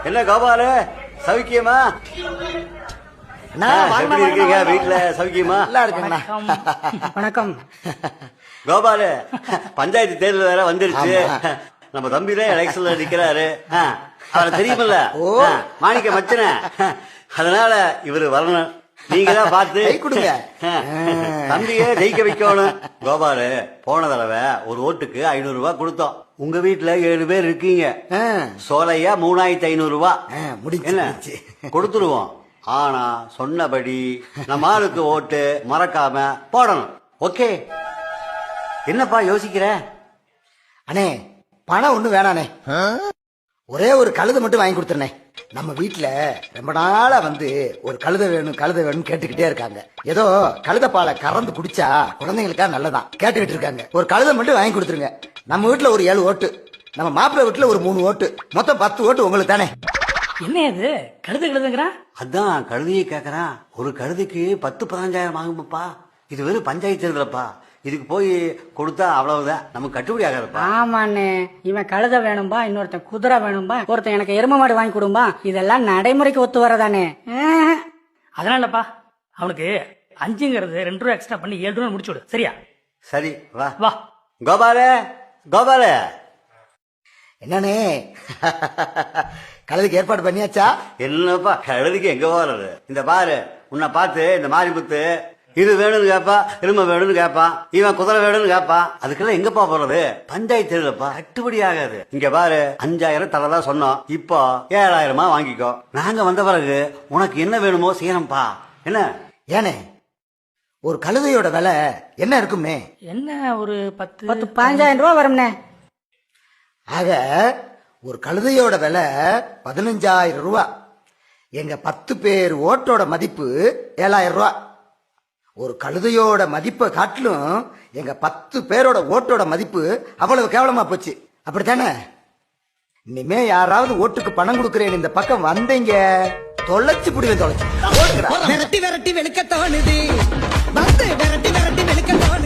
என்ன கோபாலு சௌக்கியமா? எப்படி இருக்கீங்க? வீட்டுல சௌக்கியமா? நல்லா இருக்குங்கண்ணா. வணக்கம். கோபாலு, பஞ்சாயத்து தேர்தல் வேற வந்துருச்சு. நம்ம தம்பிதான் எலெக்ஷன்ல நிக்கிறாரு. அவரை தெரியுமில்ல, மாணிக்க மச்சன. அதனால இவரு வரணும். நீங்க தான் பார்த்து கொடுங்க. தம்பியே ஜெயிக்க வைக்கணும். கோபாலு, போன தடவை ஒரு ஓட்டுக்கு 500 ரூபாய் கொடுத்தோம். உங்க வீட்டுல 7 பேர் இருக்கீங்க. சோலையா 3500 ரூபாய் என்ன கொடுத்துருவோம். ஆனா சொன்னபடி நம்ம ஆளுக்கு ஓட்டு மறக்காம போடணும். ஓகே? என்னப்பா யோசிக்கிற? அண்ணே, பணம் ஒண்ணு வேணானே, ஒரே ஒரு கழுதை மட்டும் வாங்கி கொடுத்துருனே. நம்ம வீட்டுல ரொம்ப நாளா ஒரு கழுதை வேணும் கழுதை வேணும் கேட்டுக்கிட்டே இருக்காங்க. ஏதோ கழுதை பாலை கறந்து குடிச்சா குழந்தைங்களுக்கா நல்லதான் கேட்டுக்கிட்டு இருக்காங்க. ஒரு கழுதை மட்டும் வாங்கி கொடுத்துருங்க. நம்ம வீட்டுல ஒரு 7 ஓட்டு, நம்ம மாப்பிள்ளை வீட்டுல ஒரு 3 ஓட்டு, மொத்தம் 10 ஓட்டு உங்களுக்கு தானே. என்ன இது கழுதுங்கிறான்? அதான் கழுதையை கேக்குறான். ஒரு கழுதைக்கு 10-15,000 ஆகுமாப்பா. இது வெறும் பஞ்சாயத்து தேர்தலப்பா. இதுக்கு போய் கொடுத்தா அவ்வளவுதான், நமக்கு கட்டுப்படி ஆகாதுப்பா. ஆமாண்ணே, இவன் கழுதை வேணும்பா, இன்னொருத்தன் குதிரை வேணும்பா, ஒருத்தன் எனக்கு எரும மாடு வாங்கி கொடும்பா. இதெல்லாம் நடைமுறைக்கு ஒத்து வரதானே. அதனாலப்பா அவனுக்கு 5ங்கிறது 2 ரூபா எக்ஸ்ட்ரா பண்ணி 7 ரூபா முடிச்சு விடு. சரியா? சரி, வா வா. கோபாலு, கோபாலு. என்னண்ணே, கழுதைக்கு ஏற்பாடு பண்ணியாச்சா? என்னப்பா கழுதைக்கு எங்க போறது? இந்த பாரு, உன்னை பார்த்து இந்த மாரிமுத்து இது வேணும்னு கேட்பான், எருமை வேணும்னு கேட்பான், இவன் குதிரை வேணும்னு கேட்பான். அதுக்கெல்லாம் எங்கப்பா போறது? பஞ்சாயத்து தேர்தலப்பா, கட்டுப்படி ஆகாது. இங்க பாரு, 5000 தரதா சொன்னோம், இப்போ 7000 வாங்கிக்கோ. நாங்க வந்த பிறகு உனக்கு என்ன வேணுமோ செய்யணும்பா. என்ன? ஏனே, ஒரு கழுதையோட விலை என்ன இருக்கும்னே? என்ன, ஒரு 10-15,000 ரூபா வரும்னே. ஆக ஒரு கழுதையோட விலை 15,000 ரூபா. எங்க 10 பேர் ஓட்டோட மதிப்பு 7,000 ரூபா. ஒரு கழுதையோட மதிப்பை காட்டிலும் எங்க 10 பேரோட ஓட்டோட மதிப்பு அவ்வளவு கேவலமா போச்சு. அப்படித்தானே? இனிமே யாராவது ஓட்டுக்கு பணம் கொடுக்கறேன் இந்த பக்கம் வந்தீங்க, தொலைச்சு புடிவேன். தொலைச்சு விரட்டி விரட்டி வெளுக்க தோணுது, வந்து விரட்டி விரட்டி வெளுக்க தோணுது.